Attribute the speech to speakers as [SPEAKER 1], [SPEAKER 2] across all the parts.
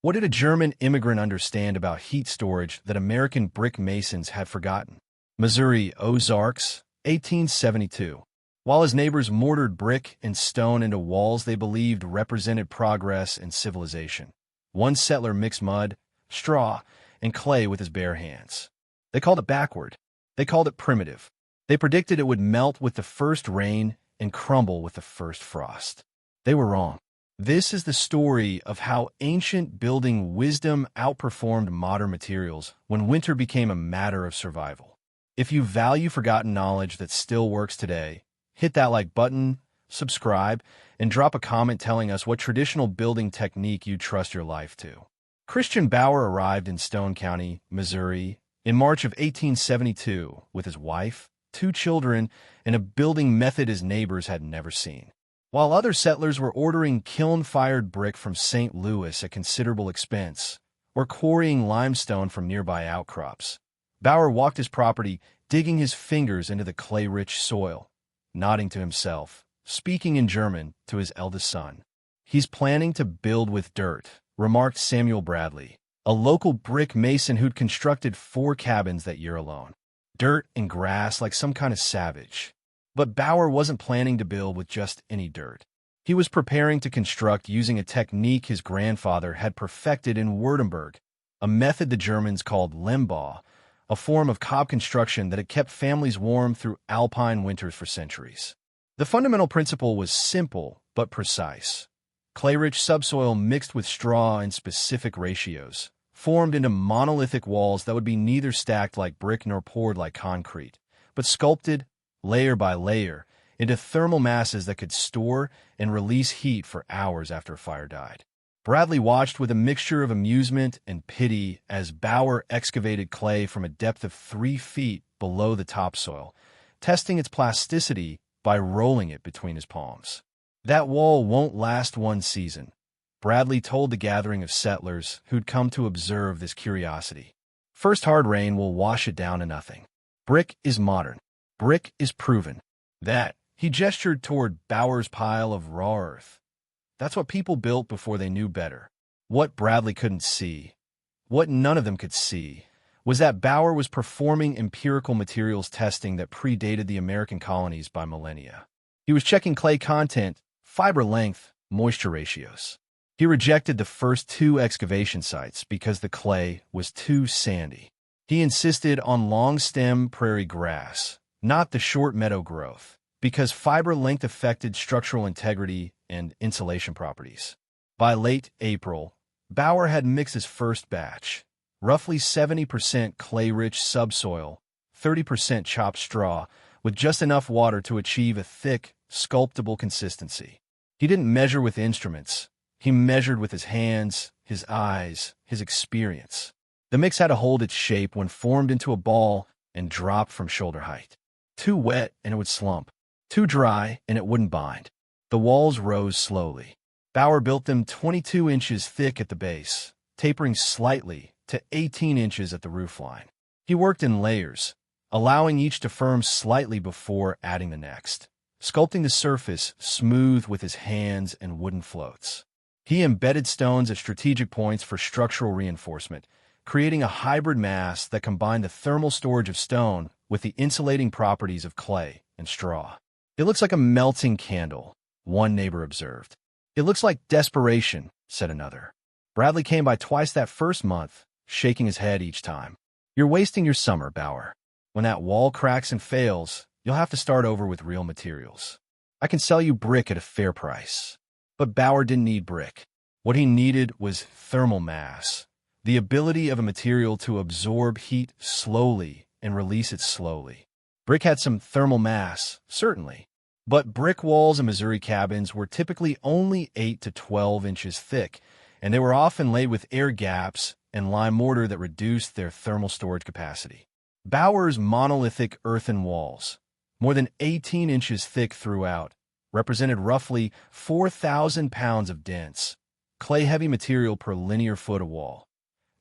[SPEAKER 1] What did a German immigrant understand about heat storage that American brick masons had forgotten? Missouri, Ozarks, 1872. While his neighbors mortared brick and stone into walls they believed represented progress and civilization, one settler mixed mud, straw, and clay with his bare hands. They called it backward. They called it primitive. They predicted it would melt with the first rain and crumble with the first frost. They were wrong. This is the story of how ancient building wisdom outperformed modern materials when winter became a matter of survival. If you value forgotten knowledge that still works today, hit that like button, subscribe, and drop a comment telling us what traditional building technique you trust your life to. Christian Bauer arrived in Stone County, Missouri, in March of 1872 with his wife, 2 children, and a building method his neighbors had never seen. While other settlers were ordering kiln-fired brick from St. Louis at considerable expense, or quarrying limestone from nearby outcrops, Bauer walked his property, digging his fingers into the clay-rich soil, nodding to himself, speaking in German to his eldest son. "He's planning to build with dirt," remarked Samuel Bradley, a local brick mason who'd constructed 4 cabins that year alone. Dirt and grass like some kind of savage. But Bauer wasn't planning to build with just any dirt. He was preparing to construct using a technique his grandfather had perfected in Württemberg, a method the Germans called Lehmbau, a form of cob construction that had kept families warm through alpine winters for centuries. The fundamental principle was simple but precise. Clay-rich subsoil mixed with straw in specific ratios formed into monolithic walls that would be neither stacked like brick nor poured like concrete, but sculpted, layer by layer, into thermal masses that could store and release heat for hours after a fire died. Bradley watched with a mixture of amusement and pity as Bauer excavated clay from a depth of 3 feet below the topsoil, testing its plasticity by rolling it between his palms. "That wall won't last 1 season," Bradley told the gathering of settlers who'd come to observe this curiosity. "First hard rain will wash it down to nothing. Brick is modern. Brick is proven." He gestured toward Bauer's pile of raw earth. That's what people built before they knew better. What Bradley couldn't see, what none of them could see, was that Bauer was performing empirical materials testing that predated the American colonies by millennia. He was checking clay content, fiber length, moisture ratios. He rejected the first 2 excavation sites because the clay was too sandy. He insisted on long-stem prairie grass, not the short meadow growth, because fiber length affected structural integrity and insulation properties. By late April, Bauer had mixed his first batch, roughly 70% clay-rich subsoil, 30% chopped straw, with just enough water to achieve a thick, sculptable consistency. He didn't measure with instruments. He measured with his hands, his eyes, his experience. The mix had to hold its shape when formed into a ball and dropped from shoulder height. Too wet and it would slump. Too dry and it wouldn't bind. The walls rose slowly. Bauer built them 22 inches thick at the base, tapering slightly to 18 inches at the roofline. He worked in layers, allowing each to firm slightly before adding the next, sculpting the surface smooth with his hands and wooden floats. He embedded stones at strategic points for structural reinforcement, creating a hybrid mass that combined the thermal storage of stone with the insulating properties of clay and straw. "It looks like a melting candle," one neighbor observed. "It looks like desperation," said another. Bradley came by twice that first month, shaking his head each time. "You're wasting your summer, Bauer. When that wall cracks and fails, you'll have to start over with real materials. I can sell you brick at a fair price." But Bauer didn't need brick. What he needed was thermal mass, the ability of a material to absorb heat slowly and release it slowly. Brick had some thermal mass, certainly, but brick walls in Missouri cabins were typically only 8 to 12 inches thick, and they were often laid with air gaps and lime mortar that reduced their thermal storage capacity. Bauer's monolithic earthen walls, more than 18 inches thick throughout, represented roughly 4,000 pounds of dense, clay-heavy material per linear foot of wall,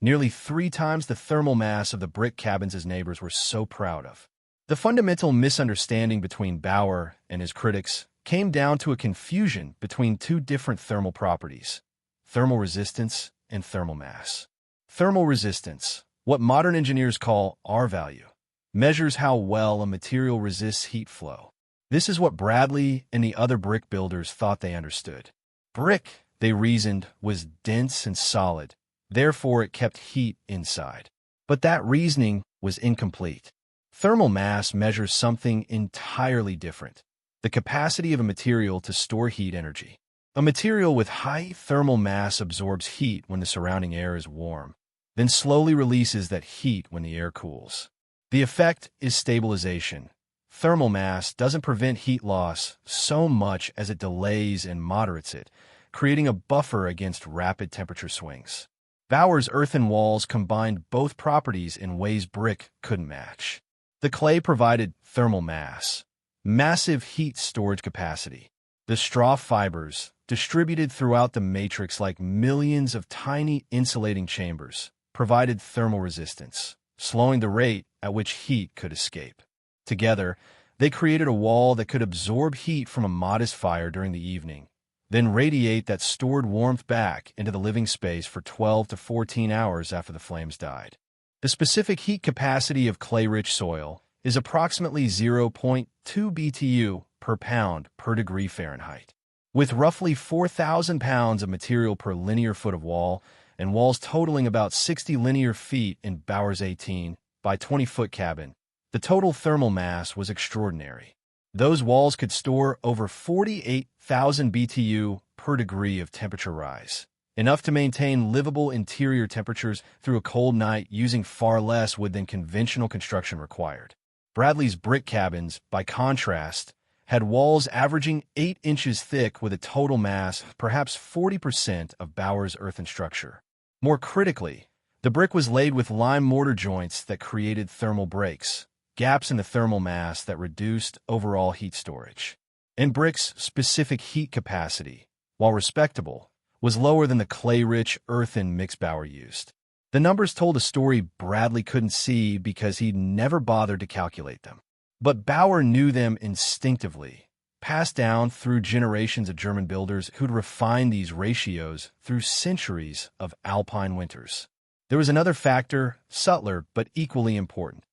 [SPEAKER 1] nearly 3 times the thermal mass of the brick cabins his neighbors were so proud of. The fundamental misunderstanding between Bauer and his critics came down to a confusion between 2 different thermal properties: thermal resistance and thermal mass. Thermal resistance, what modern engineers call R-value, measures how well a material resists heat flow. This is what Bradley and the other brick builders thought they understood. Brick, they reasoned, was dense and solid, therefore it kept heat inside. But that reasoning was incomplete. Thermal mass measures something entirely different: the capacity of a material to store heat energy. A material with high thermal mass absorbs heat when the surrounding air is warm, then slowly releases that heat when the air cools. The effect is stabilization. Thermal mass doesn't prevent heat loss so much as it delays and moderates it, creating a buffer against rapid temperature swings. Bauer's earthen walls combined both properties in ways brick couldn't match. The clay provided thermal mass, massive heat storage capacity. The straw fibers, distributed throughout the matrix like millions of tiny insulating chambers, provided thermal resistance, slowing the rate at which heat could escape. Together, they created a wall that could absorb heat from a modest fire during the evening, then radiate that stored warmth back into the living space for 12 to 14 hours after the flames died. The specific heat capacity of clay-rich soil is approximately 0.2 BTU per pound per degree Fahrenheit. With roughly 4,000 pounds of material per linear foot of wall, and walls totaling about 60 linear feet in Bauer's 18 by 20-foot cabin, the total thermal mass was extraordinary. Those walls could store over 48,000 BTU per degree of temperature rise, enough to maintain livable interior temperatures through a cold night using far less wood than conventional construction required. Bradley's brick cabins, by contrast, had walls averaging 8 inches thick with a total mass perhaps 40% of Bauer's earthen structure. More critically, the brick was laid with lime mortar joints that created thermal breaks, gaps in the thermal mass that reduced overall heat storage. And brick's specific heat capacity, while respectable, was lower than the clay-rich earthen mix Bauer used. The numbers told a story Bradley couldn't see because he'd never bothered to calculate them. But Bauer knew them instinctively, passed down through generations of German builders who'd refined these ratios through centuries of alpine winters. There was another factor, subtler but equally important: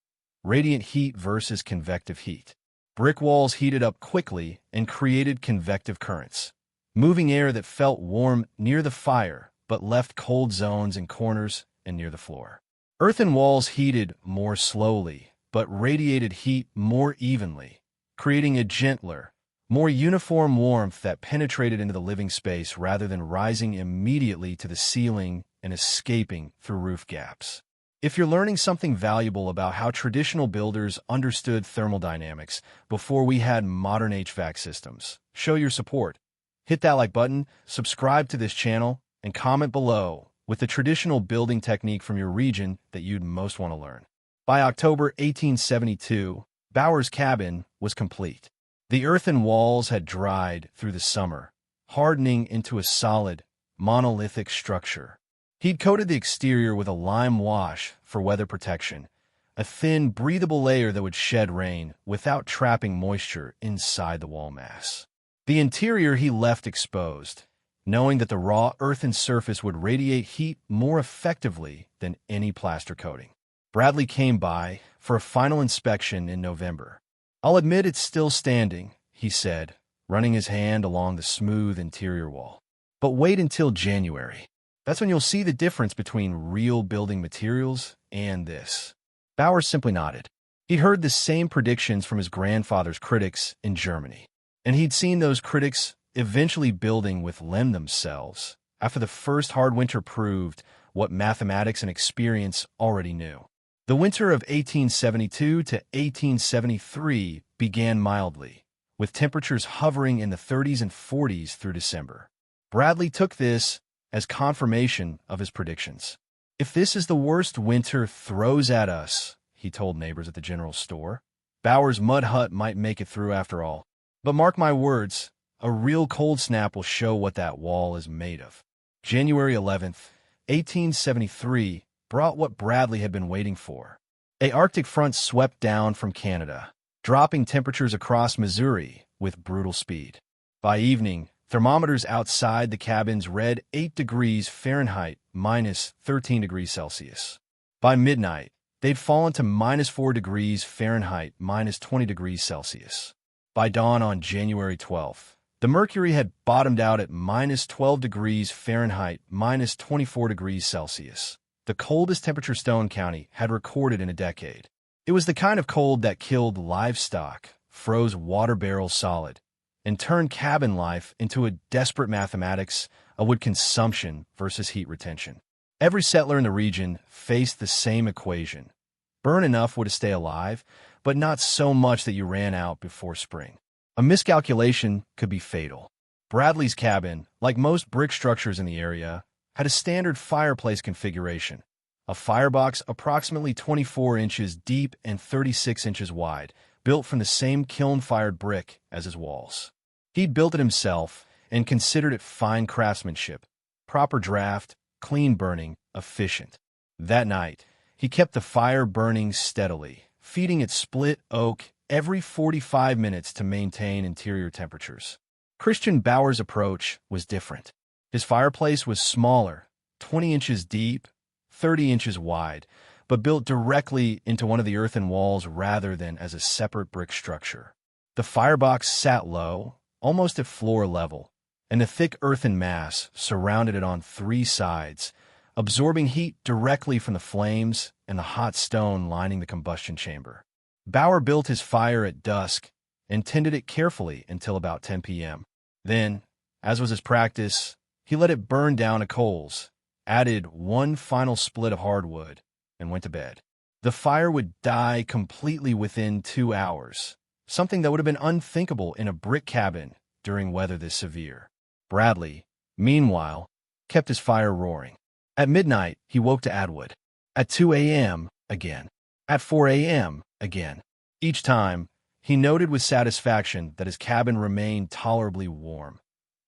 [SPEAKER 1] radiant heat versus convective heat. Brick walls heated up quickly and created convective currents, moving air that felt warm near the fire but left cold zones in corners and near the floor. Earthen walls heated more slowly, but radiated heat more evenly, creating a gentler, more uniform warmth that penetrated into the living space rather than rising immediately to the ceiling and escaping through roof gaps. If you're learning something valuable about how traditional builders understood thermodynamics before we had modern HVAC systems, show your support. Hit that like button, subscribe to this channel, and comment below with the traditional building technique from your region that you'd most want to learn. By October 1872, Bauer's cabin was complete. The earthen walls had dried through the summer, hardening into a solid, monolithic structure. He'd coated the exterior with a lime wash for weather protection, a thin, breathable layer that would shed rain without trapping moisture inside the wall mass. The interior he left exposed, knowing that the raw earthen surface would radiate heat more effectively than any plaster coating. Bradley came by for a final inspection in November. "I'll admit it's still standing," he said, running his hand along the smooth interior wall. "But wait until January. That's when you'll see the difference between real building materials and this." Bauer simply nodded. He heard the same predictions from his grandfather's critics in Germany, and he'd seen those critics eventually building with Lem themselves after the first hard winter proved what mathematics and experience already knew. The winter of 1872 to 1873 began mildly, with temperatures hovering in the 30s and 40s through December. Bradley took this as confirmation of his predictions. "If this is the worst winter throws at us," he told neighbors at the general store, "Bauer's mud hut might make it through after all. But mark my words, a real cold snap will show what that wall is made of." January 11th, 1873 brought what Bradley had been waiting for. An Arctic front swept down from Canada, dropping temperatures across Missouri with brutal speed. By evening, Thermometers outside the cabins read 8 degrees Fahrenheit, minus 13 degrees Celsius. By midnight, they'd fallen to minus 4 degrees Fahrenheit, minus 20 degrees Celsius. By dawn on January 12th, the mercury had bottomed out at minus 12 degrees Fahrenheit, minus 24 degrees Celsius, the coldest temperature Stone County had recorded in a decade. It was the kind of cold that killed livestock, froze water barrels solid, and turned cabin life into a desperate mathematics of wood consumption versus heat retention. Every settler in the region faced the same equation. Burn enough wood to stay alive, but not so much that you ran out before spring. A miscalculation could be fatal. Bradley's cabin, like most brick structures in the area, had a standard fireplace configuration, a firebox approximately 24 inches deep and 36 inches wide, built from the same kiln-fired brick as his walls. He'd built it himself and considered it fine craftsmanship, proper draft, clean burning, efficient. That night, he kept the fire burning steadily, feeding it split oak every 45 minutes to maintain interior temperatures. Christian Bauer's approach was different. His fireplace was smaller, 20 inches deep, 30 inches wide, but built directly into one of the earthen walls rather than as a separate brick structure. The firebox sat low, almost at floor level, and a thick earthen mass surrounded it on 3 sides, absorbing heat directly from the flames and the hot stone lining the combustion chamber. Bauer built his fire at dusk and tended it carefully until about 10 p.m. Then, as was his practice, he let it burn down to coals, added one final split of hardwood, and went to bed. The fire would die completely within 2 hours, something that would have been unthinkable in a brick cabin during weather this severe. Bradley, meanwhile, kept his fire roaring. At midnight, he woke to add wood. At 2 a.m., again. At 4 a.m., again. Each time, he noted with satisfaction that his cabin remained tolerably warm.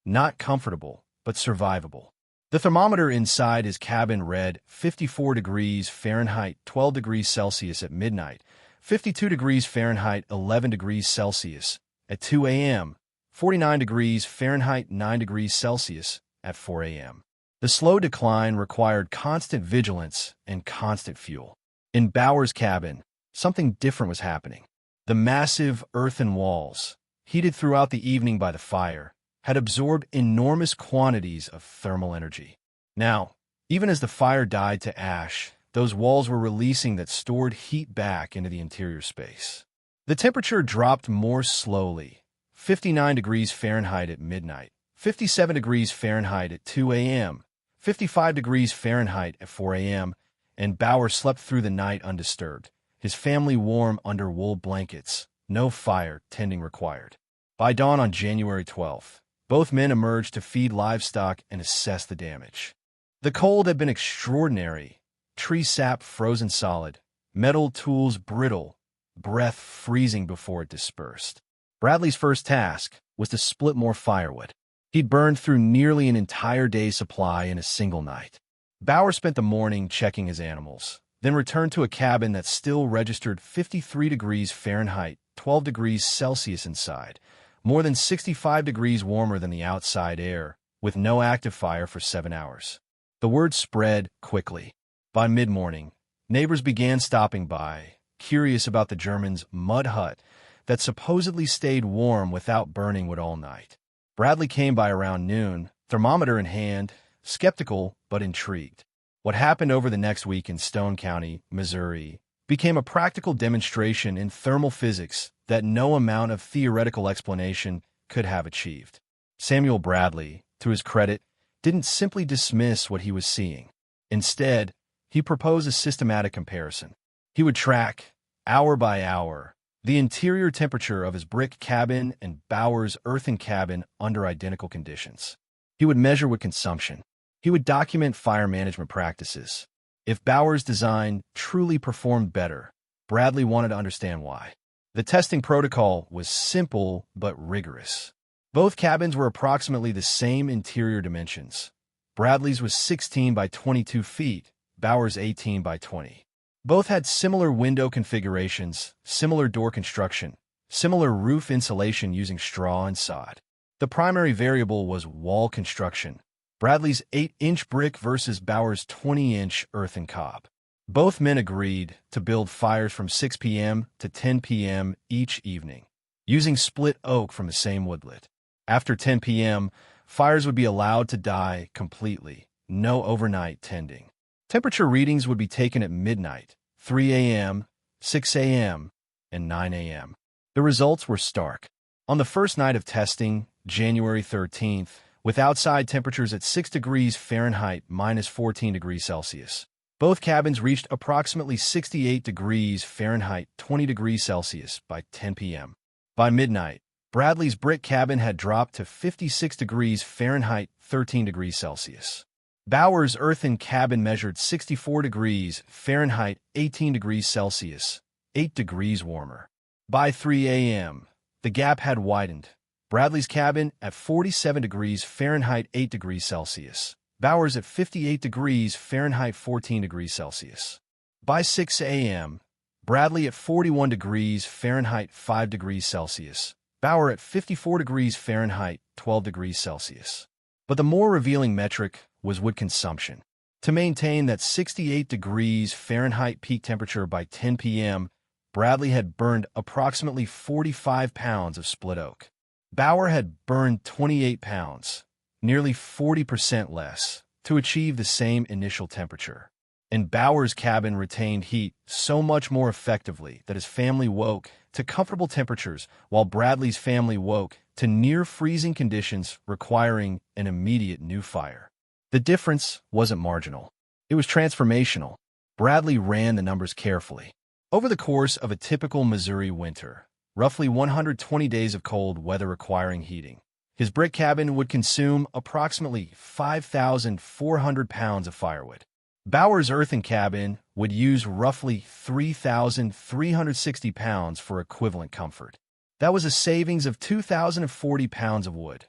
[SPEAKER 1] Not comfortable, but survivable. The thermometer inside his cabin read 54 degrees Fahrenheit, 12 degrees Celsius at midnight, 52 degrees Fahrenheit, 11 degrees Celsius at 2 a.m., 49 degrees Fahrenheit, 9 degrees Celsius at 4 a.m. The slow decline required constant vigilance and constant fuel. In Bauer's cabin, something different was happening. The massive earthen walls, heated throughout the evening by the fire, had absorbed enormous quantities of thermal energy. Now, even as the fire died to ash, those walls were releasing that stored heat back into the interior space. The temperature dropped more slowly, 59 degrees Fahrenheit at midnight, 57 degrees Fahrenheit at 2 a.m., 55 degrees Fahrenheit at 4 a.m., and Bauer slept through the night undisturbed, his family warm under wool blankets, no fire tending required. By dawn on January 12th, both men emerged to feed livestock and assess the damage. The cold had been extraordinary, tree sap frozen solid, metal tools brittle, breath freezing before it dispersed. Bradley's first task was to split more firewood. He'd burned through nearly an entire day's supply in a single night. Bauer spent the morning checking his animals, then returned to a cabin that still registered 53 degrees Fahrenheit, 12 degrees Celsius inside, more than 65 degrees warmer than the outside air, with no active fire for 7 hours. The word spread quickly. By mid-morning, neighbors began stopping by, curious about the Germans' mud hut that supposedly stayed warm without burning wood all night. Bradley came by around noon, thermometer in hand, skeptical but intrigued. What happened over the next week in Stone County, Missouri, became a practical demonstration in thermal physics that no amount of theoretical explanation could have achieved. Samuel Bradley, to his credit, didn't simply dismiss what he was seeing. Instead, he proposed a systematic comparison. He would track, hour by hour, the interior temperature of his brick cabin and Bauer's earthen cabin under identical conditions. He would measure wood consumption. He would document fire management practices. If Bauer's design truly performed better, Bradley wanted to understand why. The testing protocol was simple but rigorous. Both cabins were approximately the same interior dimensions. Bradley's was 16 by 22 feet, Bauer's 18 by 20. Both had similar window configurations, similar door construction, similar roof insulation using straw and sod. The primary variable was wall construction. Bradley's 8-inch brick versus Bauer's 20-inch earthen cob. Both men agreed to build fires from 6 p.m. to 10 p.m. each evening, using split oak from the same woodlet. After 10 p.m., fires would be allowed to die completely, no overnight tending. Temperature readings would be taken at midnight, 3 a.m., 6 a.m., and 9 a.m. The results were stark. On the first night of testing, January 13th, with outside temperatures at 6 degrees Fahrenheit minus 14 degrees Celsius, both cabins reached approximately 68 degrees Fahrenheit 20 degrees Celsius by 10 p.m. By midnight, Bradley's brick cabin had dropped to 56 degrees Fahrenheit 13 degrees Celsius. Bauer's earthen cabin measured 64 degrees Fahrenheit 18 degrees Celsius, 8 degrees warmer. By 3 a.m., the gap had widened. Bradley's cabin at 47 degrees Fahrenheit 8 degrees Celsius. Bauer's at 58 degrees Fahrenheit 14 degrees Celsius. By 6 a.m., Bradley at 41 degrees Fahrenheit 5 degrees Celsius. Bauer at 54 degrees Fahrenheit 12 degrees Celsius. But the more revealing metric was wood consumption. To maintain that 68 degrees Fahrenheit peak temperature by 10 p.m., Bradley had burned approximately 45 pounds of split oak. Bauer had burned 28 pounds, nearly 40% less, to achieve the same initial temperature. And Bauer's cabin retained heat so much more effectively that his family woke to comfortable temperatures, while Bradley's family woke to near-freezing conditions requiring an immediate new fire. The difference wasn't marginal. It was transformational. Bradley ran the numbers carefully. Over the course of a typical Missouri winter, roughly 120 days of cold weather requiring heating, his brick cabin would consume approximately 5,400 pounds of firewood. Bauer's earthen cabin would use roughly 3,360 pounds for equivalent comfort. That was a savings of 2,040 pounds of wood,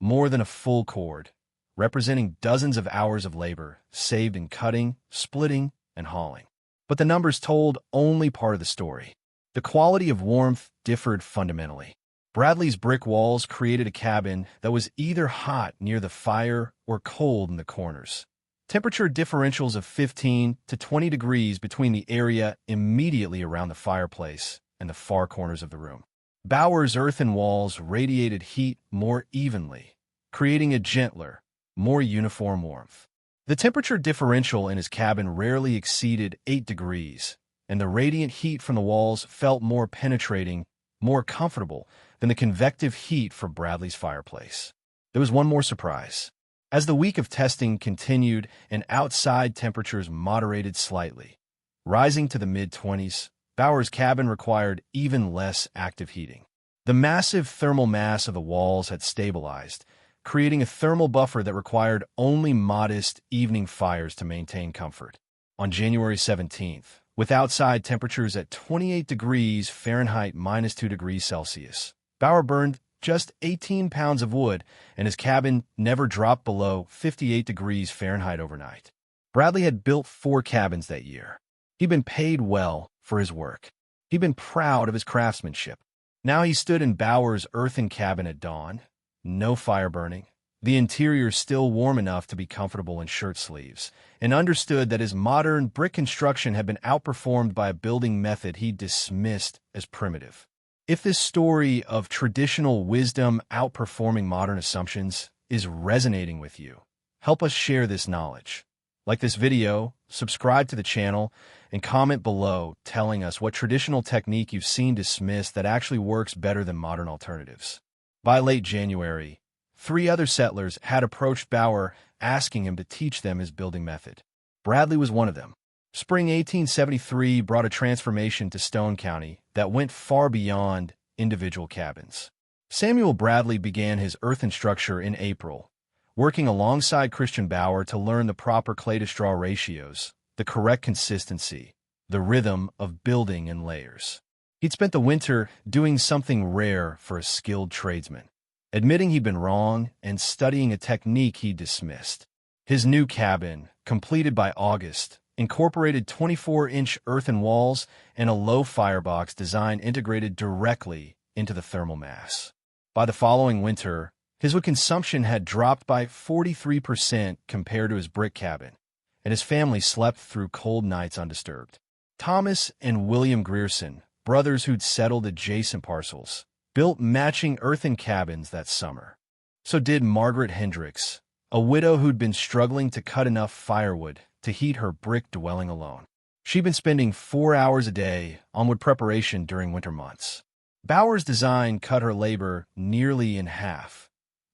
[SPEAKER 1] more than a full cord, representing dozens of hours of labor saved in cutting, splitting, and hauling. But the numbers told only part of the story. The quality of warmth differed fundamentally. Bradley's brick walls created a cabin that was either hot near the fire or cold in the corners. Temperature differentials of 15 to 20 degrees between the area immediately around the fireplace and the far corners of the room. Bauer's earthen walls radiated heat more evenly, creating a gentler, more uniform warmth. The temperature differential in his cabin rarely exceeded 8 degrees, and the radiant heat from the walls felt more penetrating, more comfortable than the convective heat from Bradley's fireplace. There was one more surprise. As the week of testing continued and outside temperatures moderated slightly, rising to the mid-20s, Bauer's cabin required even less active heating. The massive thermal mass of the walls had stabilized, creating a thermal buffer that required only modest evening fires to maintain comfort. On January 17th, with outside temperatures at 28 degrees Fahrenheit minus 2 degrees Celsius, Bauer burned just 18 pounds of wood, and his cabin never dropped below 58 degrees Fahrenheit overnight. Bradley had built 4 cabins that year. He'd been paid well for his work. He'd been proud of his craftsmanship. Now he stood in Bauer's earthen cabin at dawn. No fire burning. The interior still warm enough to be comfortable in shirt sleeves, and understood that his modern brick construction had been outperformed by a building method he dismissed as primitive. If this story of traditional wisdom outperforming modern assumptions is resonating with you, help us share this knowledge. Like this video, subscribe to the channel, and comment below telling us what traditional technique you've seen dismissed that actually works better than modern alternatives. By late January, 3 other settlers had approached Bauer asking him to teach them his building method. Bradley was one of them. Spring 1873 brought a transformation to Stone County that went far beyond individual cabins. Samuel Bradley began his earthen structure in April, working alongside Christian Bauer to learn the proper clay-to-straw ratios, the correct consistency, the rhythm of building in layers. He'd spent the winter doing something rare for a skilled tradesman, admitting he'd been wrong and studying a technique he dismissed. His new cabin, completed by August, incorporated 24-inch earthen walls and a low firebox design integrated directly into the thermal mass. By the following winter, His wood consumption had dropped by 43% compared to his brick cabin, and his family slept through cold nights undisturbed. Thomas and William Grierson, brothers who'd settled adjacent parcels, built matching earthen cabins that summer. So did Margaret Hendricks, a widow who'd been struggling to cut enough firewood to heat her brick dwelling alone. She'd been spending 4 hours a day on wood preparation during winter months. Bauer's design cut her labor nearly in half,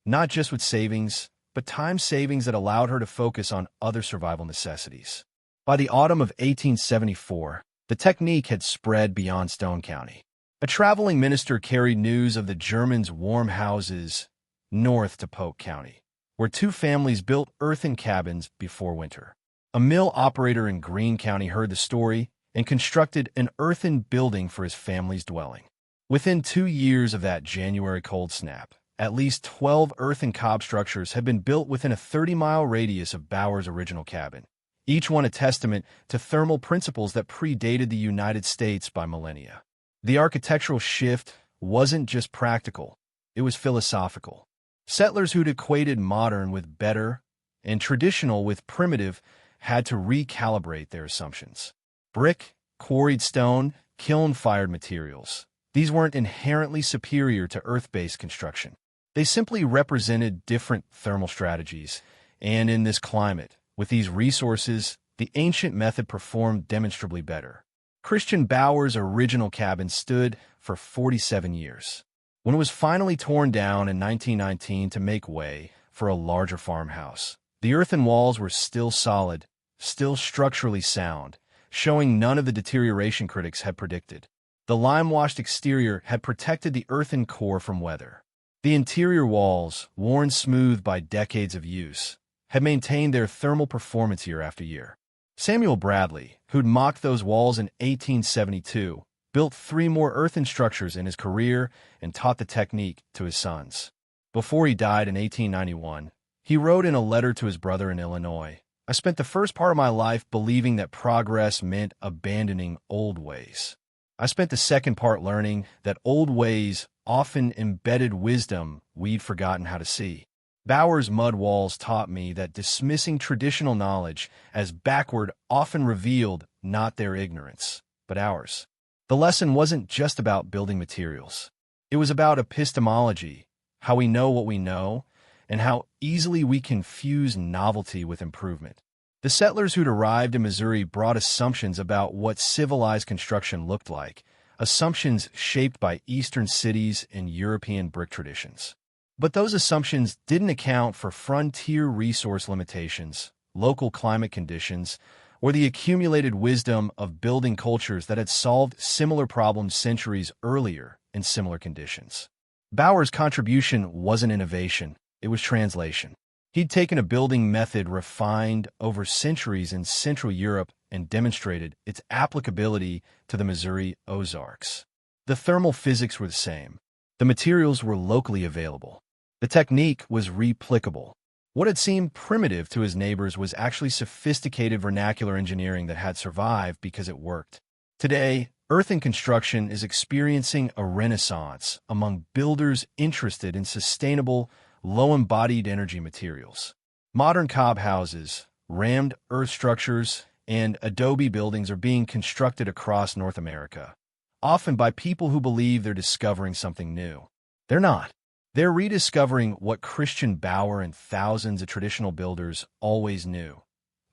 [SPEAKER 1] not just with savings, but time savings that allowed her to focus on other survival necessities. By the autumn of 1874, the technique had spread beyond Stone County. A traveling minister carried news of the Germans' warm houses north to Polk County, where 2 families built earthen cabins before winter. A mill operator in Greene County heard the story and constructed an earthen building for his family's dwelling. Within 2 years of that January cold snap, at least 12 earthen cob structures had been built within a 30-mile radius of Bauer's original cabin, each one a testament to thermal principles that predated the United States by millennia. The architectural shift wasn't just practical, it was philosophical. Settlers who'd equated modern with better and traditional with primitive had to recalibrate their assumptions. Brick, quarried stone, kiln-fired materials. These weren't inherently superior to earth-based construction. They simply represented different thermal strategies, and in this climate, with these resources, the ancient method performed demonstrably better. Christian Bauer's original cabin stood for 47 years. When it was finally torn down in 1919 to make way for a larger farmhouse, the earthen walls were still solid, still structurally sound, showing none of the deterioration critics had predicted. The lime-washed exterior had protected the earthen core from weather. The interior walls, worn smooth by decades of use, had maintained their thermal performance year after year. Samuel Bradley, who'd mocked those walls in 1872, built 3 more earthen structures in his career and taught the technique to his sons. Before he died in 1891, he wrote in a letter to his brother in Illinois, "I spent the first part of my life believing that progress meant abandoning old ways. I spent the second part learning that old ways often embedded wisdom we'd forgotten how to see." Bauer's mud walls taught me that dismissing traditional knowledge as backward often revealed not their ignorance, but ours. The lesson wasn't just about building materials. It was about epistemology, how we know what we know, and how easily we confuse novelty with improvement. The settlers who'd arrived in Missouri brought assumptions about what civilized construction looked like, assumptions shaped by Eastern cities and European brick traditions. But those assumptions didn't account for frontier resource limitations, local climate conditions, or the accumulated wisdom of building cultures that had solved similar problems centuries earlier in similar conditions. Bauer's contribution wasn't innovation, it was translation. He'd taken a building method refined over centuries in Central Europe and demonstrated its applicability to the Missouri Ozarks. The thermal physics were the same. The materials were locally available. The technique was replicable. What had seemed primitive to his neighbors was actually sophisticated vernacular engineering that had survived because it worked. Today, earthen construction is experiencing a renaissance among builders interested in sustainable, low-embodied energy materials. Modern cob houses, rammed earth structures, and adobe buildings are being constructed across North America, often by people who believe they're discovering something new. They're not. They're rediscovering what Christian Bauer and thousands of traditional builders always knew: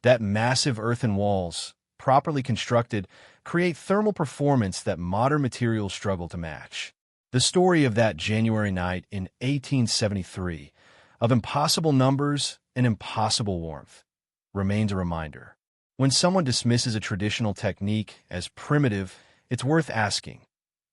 [SPEAKER 1] that massive earthen walls, properly constructed, create thermal performance that modern materials struggle to match. The story of that January night in 1873, of impossible numbers and impossible warmth, remains a reminder. When someone dismisses a traditional technique as primitive, it's worth asking,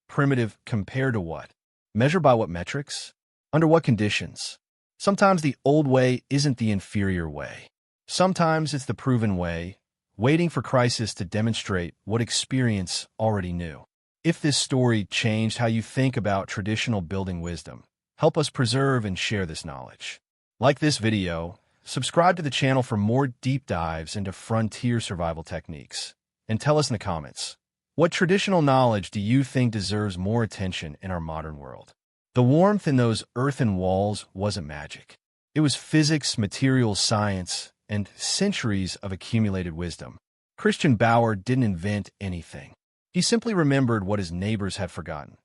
[SPEAKER 1] primitive compared to what? Measured by what metrics? Under what conditions? Sometimes the old way isn't the inferior way. Sometimes it's the proven way, waiting for crisis to demonstrate what experience already knew. If this story changed how you think about traditional building wisdom, help us preserve and share this knowledge. Like this video, subscribe to the channel for more deep dives into frontier survival techniques. And tell us in the comments, what traditional knowledge do you think deserves more attention in our modern world? The warmth in those earthen walls wasn't magic. It was physics, material science, and centuries of accumulated wisdom. Christian Bauer didn't invent anything. He simply remembered what his neighbors had forgotten.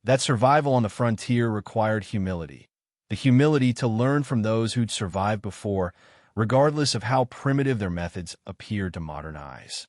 [SPEAKER 1] That survival on the frontier required humility. The humility to learn from those who'd survived before, regardless of how primitive their methods appeared to modern eyes.